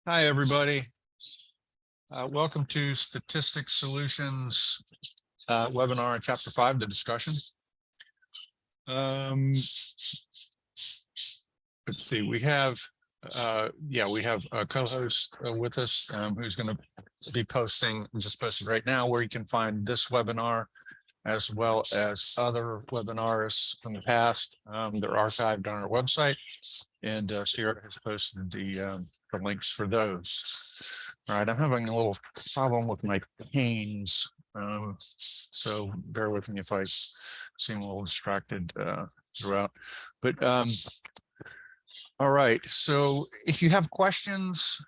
Hi, everybody. Welcome to Statistics Solutions webinar in Chapter 5, the discussion. Let's see, we have a co-host with us who's going to be posting, just posted right now, where you can find this webinar as well as other webinars from the past. They're archived on our website, and Sierra has posted the links for those. All right, I'm having a little problem with my panes, so bear with me if I seem a little distracted throughout. But all right, so if you have questions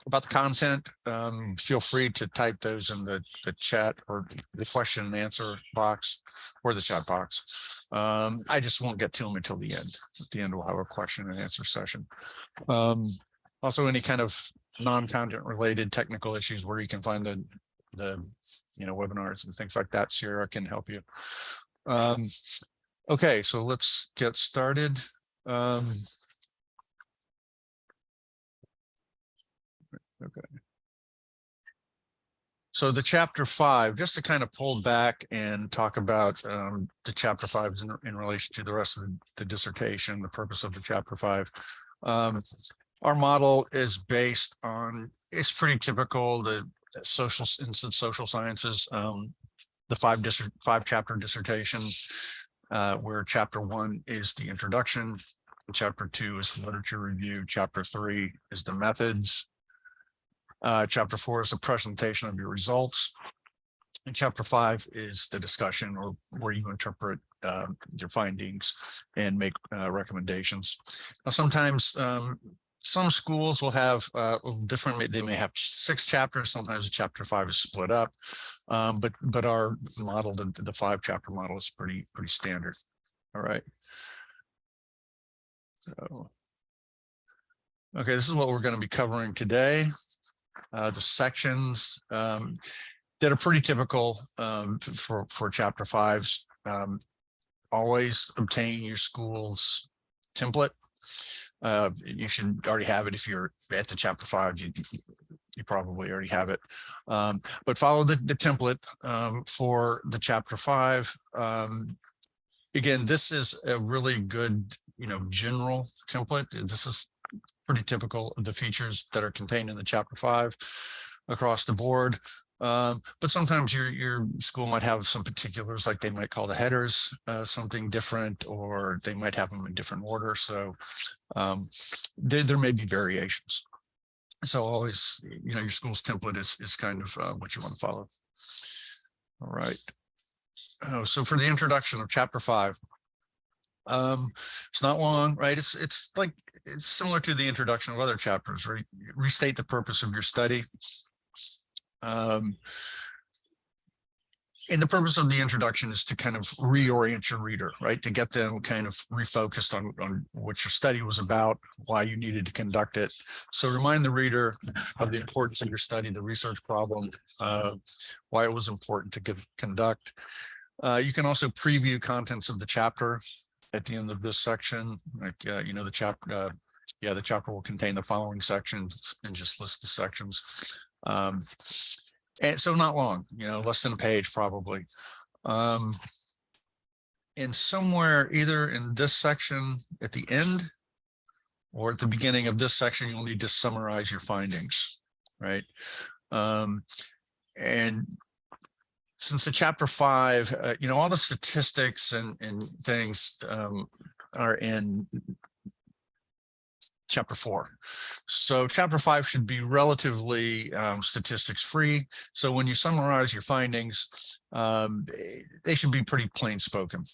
about the content, feel free to type those in the chat or the question and answer box or the chat box. I just won't get to them until the end. At the end, we'll have a question and answer session. Also, any kind of non-content related technical issues where you can find the webinars and things like that, Sierra can help you. Okay, so let's get started. Okay. So the chapter 5, just to kind of pull back and talk about the chapter 5 in relation to the rest of the dissertation, the purpose of the chapter 5. Our model is based on, it's pretty typical, the social sciences, the five chapter dissertation, where chapter 1 is the introduction, chapter 2 is the literature review, chapter 3 is the methods, chapter 4 is a presentation of your results, and chapter 5 is the discussion, or where you interpret your findings and make recommendations. Now, sometimes some schools will have different, they may have 6 chapters, sometimes chapter 5 is split up, but our model, the 5-chapter model, is pretty standard. All right. So, okay, this is what we're going to be covering today. The sections that are pretty typical for chapter 5s. Always obtain your school's template. You should already have it. If you're at the chapter 5, you probably already have it. But follow the template for the chapter 5. Again, this is a really good, general template. This is pretty typical of the features that are contained in the chapter 5 across the board. But sometimes your school might have some particulars, like they might call the headers something different, or they might have them in different order. So there may be variations. So always, your school's template is kind of what you want to follow. All right. So for the introduction of chapter 5, it's not long, right? It's similar to the introduction of other chapters, where you restate the purpose of your study. And the purpose of the introduction is to kind of reorient your reader, right? To get them kind of refocused on what your study was about, why you needed to conduct it. So remind the reader of the importance of your study, the research problem, why it was important to conduct. You can also preview contents of the chapter at the end of this section. Like, the chapter, the chapter will contain the following sections, and just list the sections. And so not long, less than a page probably. And somewhere either in this section at the end or at the beginning of this section, you'll need to summarize your findings, right? And since the chapter 5, all the statistics and things are in chapter 4. So chapter 5 should be relatively statistics free. So when you summarize your findings, they should be pretty plain spoken.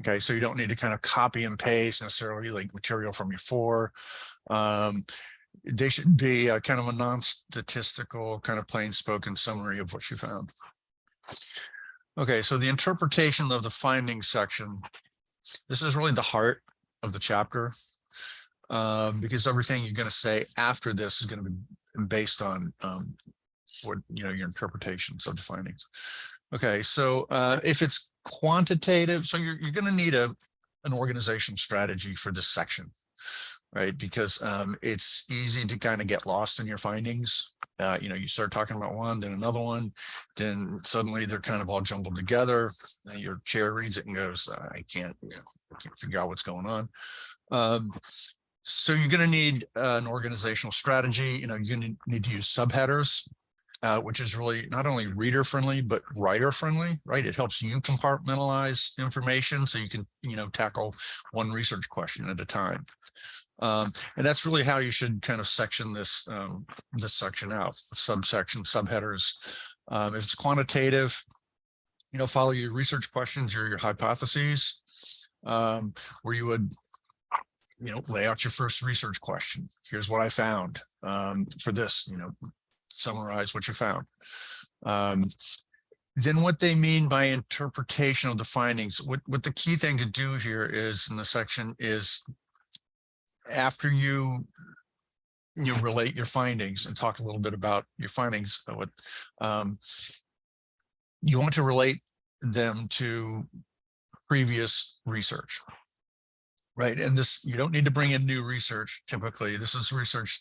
Okay, so you don't need to kind of copy and paste necessarily like material from your 4. They should be kind of a non-statistical, kind of plain spoken summary of what you found. Okay, so the interpretation of the findings section, this is really the heart of the chapter. Because everything you're going to say after this is going to be based on what your interpretations of the findings. Okay, so if it's quantitative, so you're going to need an organization strategy for this section. right? Because it's easy to kind of get lost in your findings. You start talking about one, then another one, then suddenly they're kind of all jumbled together. And your chair reads it and goes, I can't figure out what's going on. So you're going to need an organizational strategy. You're going to need to use subheaders, which is really not only reader friendly, but writer friendly, right? It helps you compartmentalize information so you can, tackle one research question at a time. And that's really how you should kind of section this section out: subsection, subheaders. If it's quantitative, follow your research questions or your hypotheses, where you would lay out your first research question. Here's what I found for this, summarize what you found. Then what they mean by interpretation of the findings. What the key thing to do here is in the section is, after you relate your findings and talk a little bit about your findings, you want to relate them to previous research, right? And this, you don't need to bring in new research. Typically, this is research.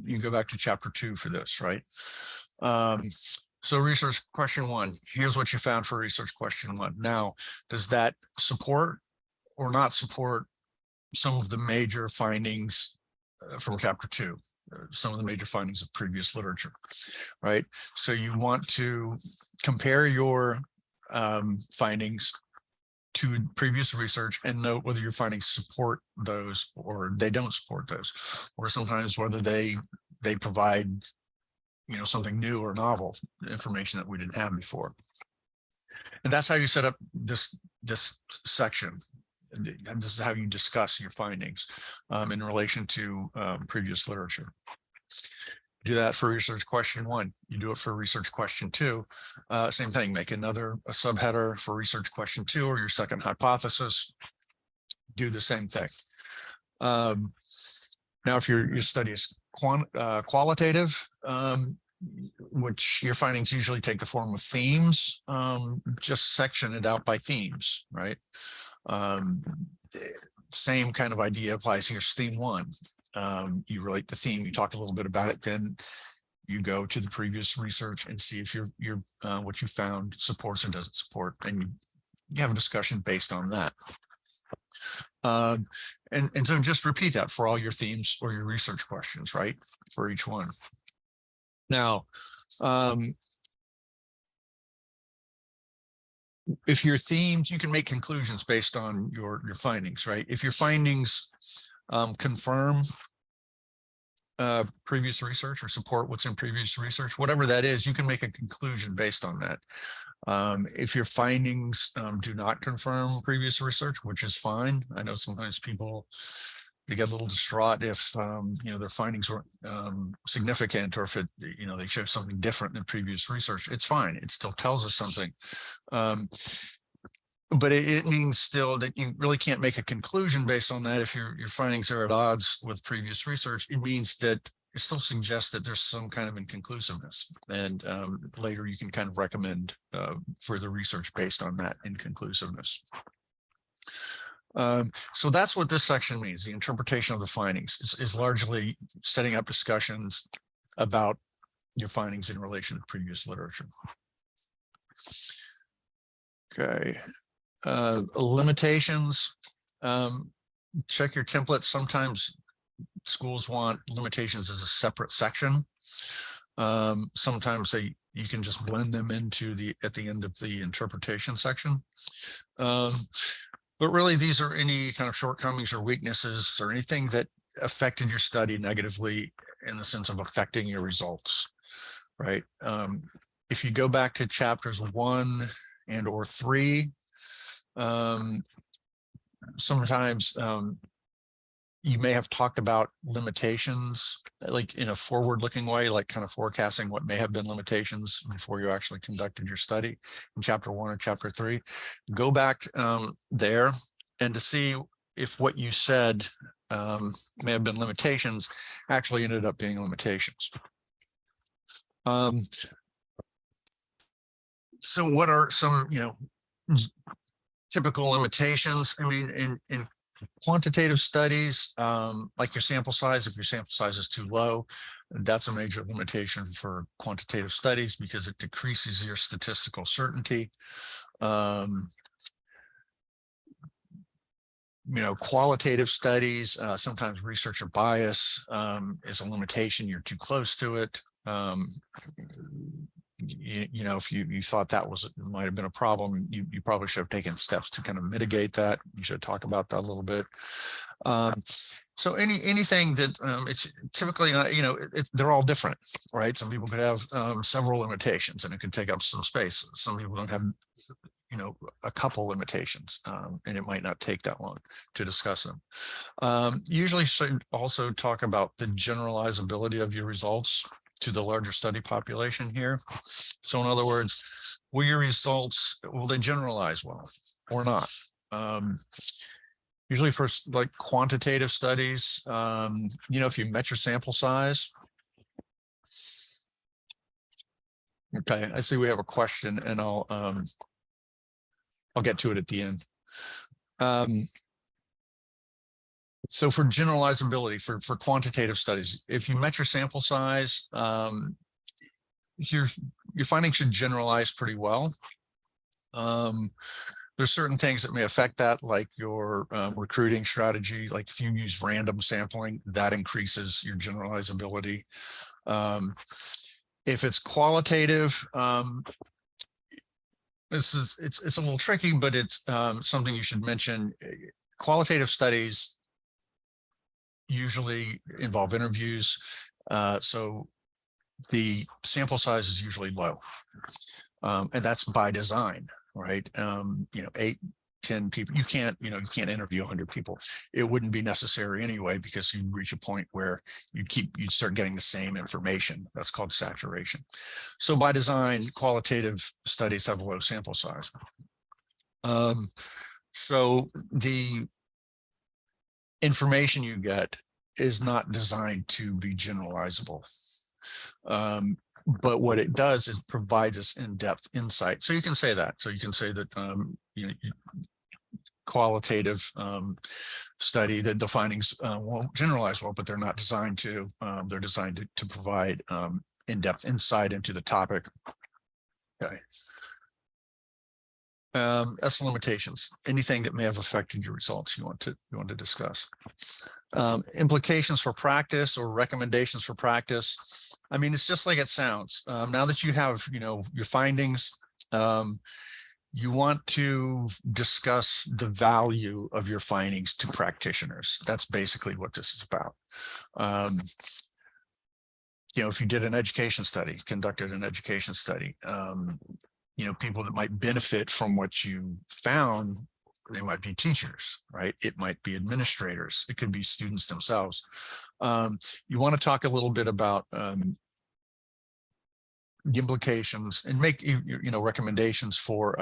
You go back to chapter 2 for this, right? So research question 1, here's what you found for research question 1. Now, does that support or not support some of the major findings from chapter 2, some of the major findings of previous literature, right? So you want to compare your findings to previous research and note whether your findings support those or they don't support those, or sometimes whether they provide something new or novel information that we didn't have before. And that's how you set up this section. And this is how you discuss your findings in relation to previous literature. Do that for research question 1. You do it for research question 2. Same thing, make a subheader for research question 2 or your second hypothesis. Do the same thing. Now, if your study is qualitative, which your findings usually take the form of themes, just section it out by themes, right? Same kind of idea applies here. Theme 1. You relate the theme, you talk a little bit about it, then you go to the previous research and see if your what you found supports or doesn't support, and you have a discussion based on that. And so just repeat that for all your themes or your research questions, right? For each one. Now, if your themes, you can make conclusions based on your findings, right? If your findings confirm previous research or support what's in previous research, whatever that is, you can make a conclusion based on that. If your findings do not confirm previous research, which is fine. I know sometimes people, they get a little distraught if their findings weren't significant, or if they show something different than previous research. It's fine. It still tells us something. But it means still that you really can't make a conclusion based on that. If your findings are at odds with previous research, it means that it still suggests that there's some kind of inconclusiveness. And later you can kind of recommend further research based on that inconclusiveness. So that's what this section means. The interpretation of the findings is largely setting up discussions about your findings in relation to previous literature. Okay. Limitations. Check your template. Sometimes schools want limitations as a separate section. Sometimes you can just blend them into at the end of the interpretation section. But really, these are any kind of shortcomings or weaknesses or anything that affected your study negatively in the sense of affecting your results, right? If you go back to chapters 1 and or 3, sometimes you may have talked about limitations like in a forward-looking way, like kind of forecasting what may have been limitations before you actually conducted your study in chapter 1 or chapter 3. Go back there and to see if what you said may have been limitations actually ended up being limitations. So what are some typical limitations? I mean, in Quantitative studies, like your sample size, if your sample size is too low, that's a major limitation for quantitative studies because it decreases your statistical certainty. Qualitative studies, sometimes researcher bias is a limitation. You're too close to it. If you thought that might have been a problem, you probably should have taken steps to kind of mitigate that. You should talk about that a little bit. So anything that it's typically, they're all different, right? Some people could have several limitations and it could take up some space. Some people don't have, a couple limitations, and it might not take that long to discuss them. Usually should also talk about the generalizability of your results to the larger study population here. So in other words, will your results, will they generalize well or not? Usually for like quantitative studies, if you met your sample size. Okay, I see we have a question and I'll get to it at the end. So for generalizability, for quantitative studies, if you met your sample size, your findings should generalize pretty well. There's certain things that may affect that, like your recruiting strategy. Like if you use random sampling, that increases your generalizability. If it's qualitative, it's a little tricky, but it's something you should mention. Qualitative studies usually involve interviews, so the sample size is usually low, and that's by design, right? 8, 10 people, you can't interview 100 people. It wouldn't be necessary anyway, because you reach a point where you'd start getting the same information. That's called saturation. So by design, qualitative studies have a low sample size. So the information you get is not designed to be generalizable. But what it does is provides us in-depth insight. So you can say that. So you can say that qualitative study, that the findings won't generalize well, but they're not designed to. They're designed to provide in-depth insight into the topic. Okay. That's limitations. Anything that may have affected your results you want to discuss. Implications for practice or recommendations for practice. I mean, it's just like it sounds. Now that you have, your findings, you want to discuss the value of your findings to practitioners. That's basically what this is about. If you did an education study, conducted an education study, people that might benefit from what you found, they might be teachers, right? It might be administrators. It could be students themselves. You want to talk a little bit about the implications and make recommendations for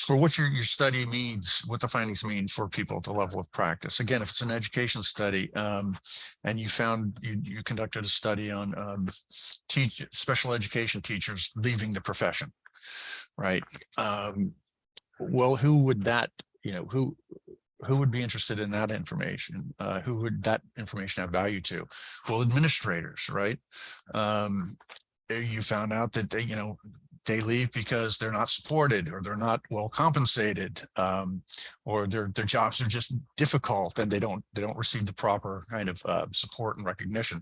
what your study means, what the findings mean for people at the level of practice. Again, if it's an education study, and you found you conducted a study on special education teachers leaving the profession, right? Well, who would that, who would be interested in that information? Who would that information have value to? Well, administrators, right? You found out that they leave because they're not supported, or they're not well compensated, or their jobs are just difficult and they don't receive the proper kind of support and recognition.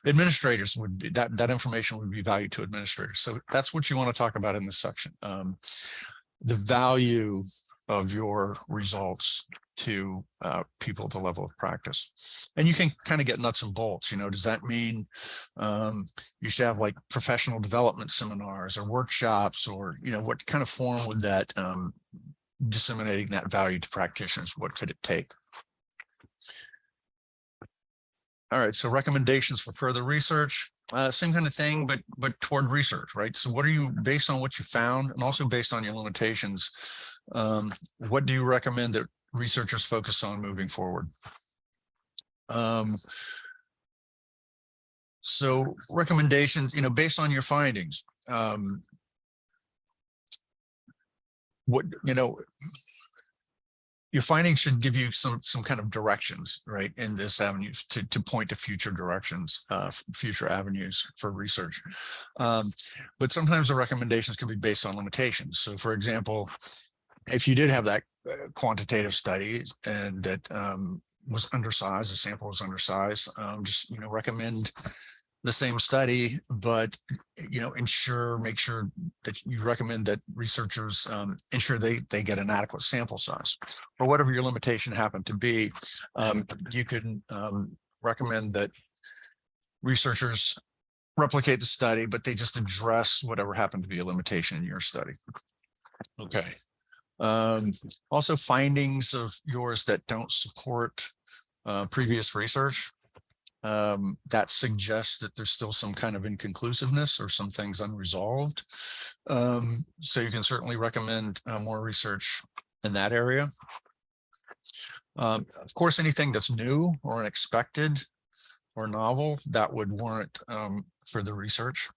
Administrators would be, that information would be valued to administrators. So that's what you want to talk about in this section. The value of your results to people at the level of practice. And you can kind of get nuts and bolts. Does that mean you should have like professional development seminars or workshops, or what kind of form would that disseminating that value to practitioners, what could it take? All right, so recommendations for further research. Same kind of thing, but toward research, right? So what are you, based on what you found and also based on your limitations, what do you recommend that researchers focus on moving forward? So recommendations, based on your findings, what, your findings should give you some kind of directions, right, in this avenue to point to future directions, future avenues for research. But sometimes the recommendations can be based on limitations. So, for example, if you did have that quantitative study and that was undersized, the sample was undersized, just recommend the same study, but make sure that you recommend that researchers ensure they get an adequate sample size, or whatever your limitation happened to be. You can recommend that researchers replicate the study, but they just address whatever happened to be a limitation in your study. Okay. Also, findings of yours that don't support previous research, that suggests that there's still some kind of inconclusiveness or some things unresolved. So you can certainly recommend more research in that area. Of course, anything that's new or unexpected or novel, that would warrant further research.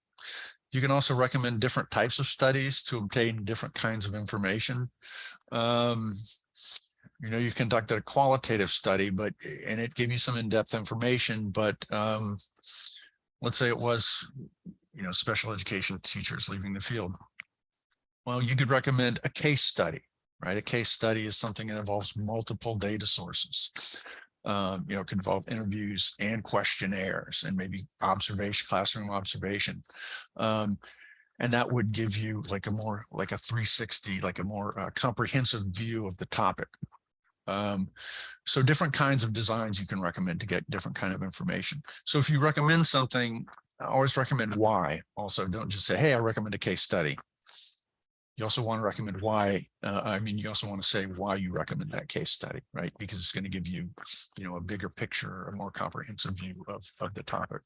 You can also recommend different types of studies to obtain different kinds of information. You conducted a qualitative study, and it gave you some in-depth information, but let's say it was, special education teachers leaving the field. Well, you could recommend a case study, right? A case study is something that involves multiple data sources. It could involve interviews and questionnaires and maybe classroom observation. And that would give you like a 360, like a more comprehensive view of the topic. So different kinds of designs you can recommend to get different kind of information. So if you recommend something, always recommend why. Also, don't just say, hey, I recommend a case study. You also want to recommend why. You also want to say why you recommend that case study, right? Because it's going to give you, a bigger picture, a more comprehensive view of the topic.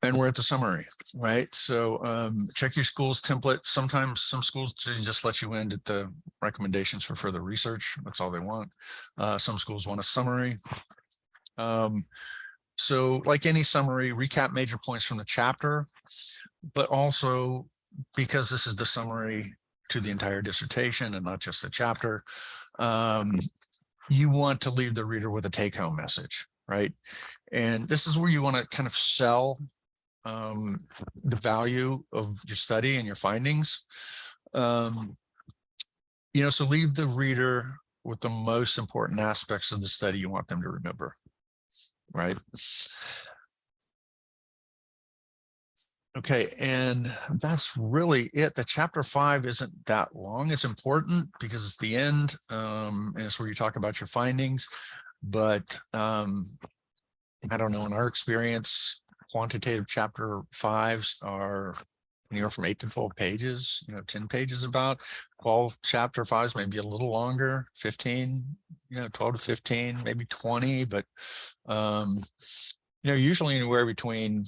And we're at the summary, right? So check your school's template. Sometimes some schools just let you in at the recommendations for further research. That's all they want. Some schools want a summary. So like any summary, recap major points from the chapter, but also because this is the summary to the entire dissertation and not just the chapter, you want to leave the reader with a take-home message, right? And this is where you want to kind of sell the value of your study and your findings. So leave the reader with the most important aspects of the study you want them to remember, right? Okay, and that's really it. The chapter 5 isn't that long. It's important because it's the end, and it's where you talk about your findings. But I don't know, in our experience, quantitative chapter 5s are anywhere from 8 to 12 pages, 10 pages about. Qual chapter 5s may be a little longer, 15, 12 to 15, maybe 20, but usually anywhere between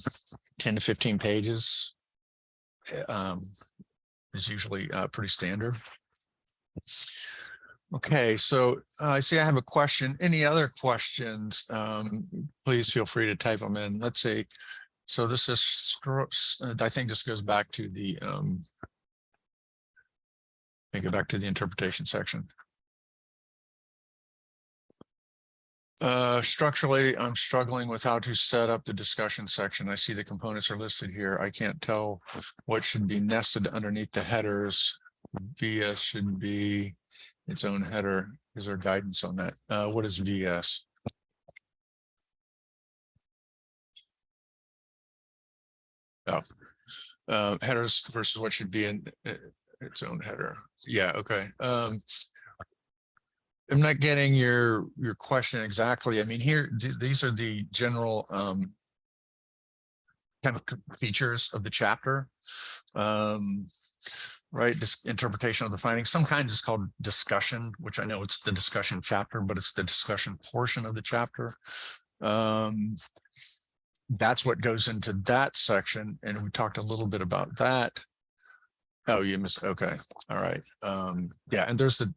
10 to 15 pages is usually pretty standard. Okay, so I see I have a question. Any other questions? Please feel free to type them in. Let's see. So this is, I think this goes back to the, go back to the interpretation section. Structurally, I'm struggling with how to set up the discussion section. I see the components are listed here. I can't tell what should be nested underneath the headers. VS should be its own header. Is there guidance on that? What is VS? Oh, headers versus what should be in its own header. Yeah, okay. I'm not getting your question exactly. I mean, here, these are the general kind of features of the chapter, right? This interpretation of the findings. Some kind is called discussion, which I know it's the discussion chapter, but it's the discussion portion of the chapter. That's what goes into that section, and we talked a little bit about that. Oh, you missed. Okay, all right. Yeah, and there's the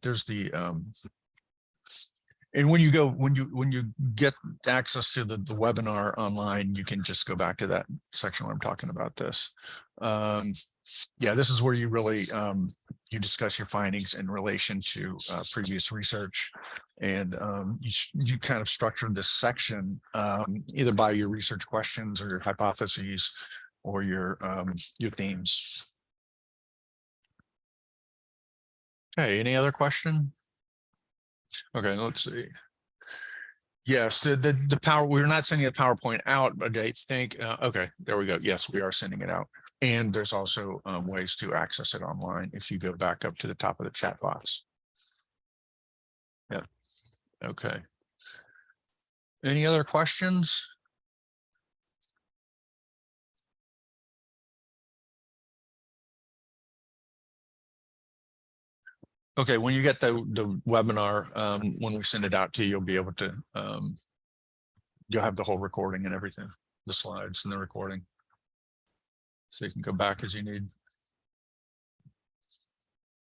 and when you get access to the webinar online, you can just go back to that section where I'm talking about this. Yeah, this is where you really you discuss your findings in relation to previous research. And you kind of structured this section either by your research questions or your hypotheses or your themes. Okay, any other question? Okay, let's see. Yes, the power, we're not sending a PowerPoint out, but I think, okay, there we go. Yes, we are sending it out. And there's also ways to access it online if you go back up to the top of the chat box. Yeah, okay. Any other questions? Okay, when you get the webinar, when we send it out to you, you'll be able to, you'll have the whole recording and everything, the slides and the recording. So you can go back as you need.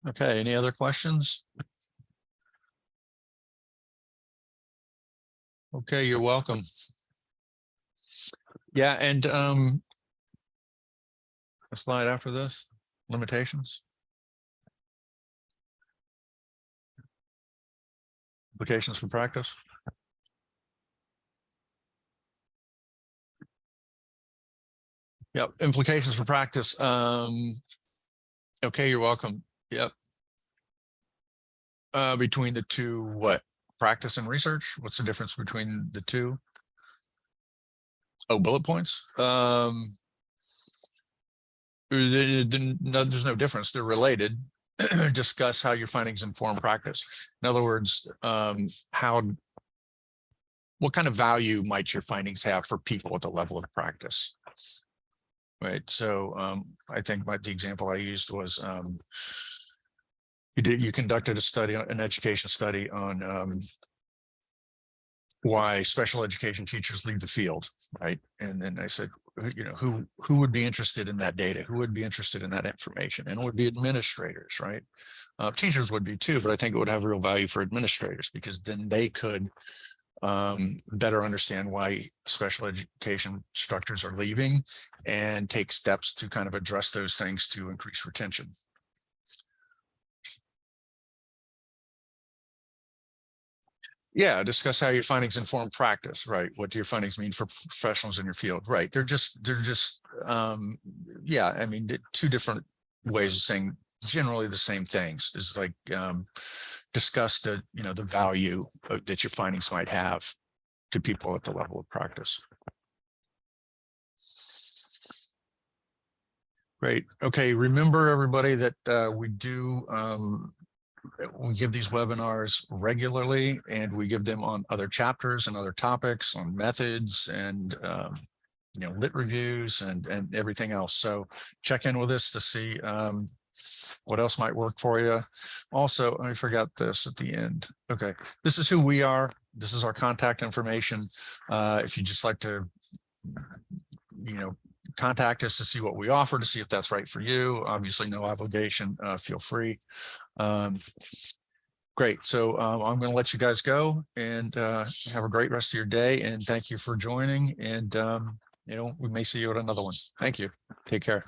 Okay, any other questions? Okay, you're welcome. Yeah, and a slide after this, limitations. Implications for practice. Yep, implications for practice. Okay, you're welcome. Yep. Between the two, what? Practice and research? What's the difference between the two? Oh, bullet points. There's no difference. They're related. Discuss how your findings inform practice. In other words, what kind of value might your findings have for people at the level of practice? Right. So I think the example I used was you conducted a study, an education study on why special education teachers leave the field, right? And then I said, you know, who would be interested in that data? Who would be interested in that information? And it would be administrators, right? Teachers would be too, but I think it would have real value for administrators because then they could better understand why special education instructors are leaving and take steps to kind of address those things to increase retention. Yeah, discuss how your findings inform practice, right? What do your findings mean for professionals in your field, right? They're just yeah, I mean, two different ways of saying generally the same things. Is like discuss the, you know, the value that your findings might have to people at the level of practice. Great. Okay, remember everybody that we give these webinars regularly, and we give them on other chapters and other topics, on methods and you know, lit reviews and everything else. So check in with us to see what else might work for you. Also, I forgot this at the end. Okay, this is who we are. This is our contact information. If you just like to, you know, contact us to see what we offer, to see if that's right for you. Obviously, no obligation. Feel free. Great. So I'm going to let you guys go and have a great rest of your day. And thank you for joining. And, you know, we may see you at another one. Thank you. Take care.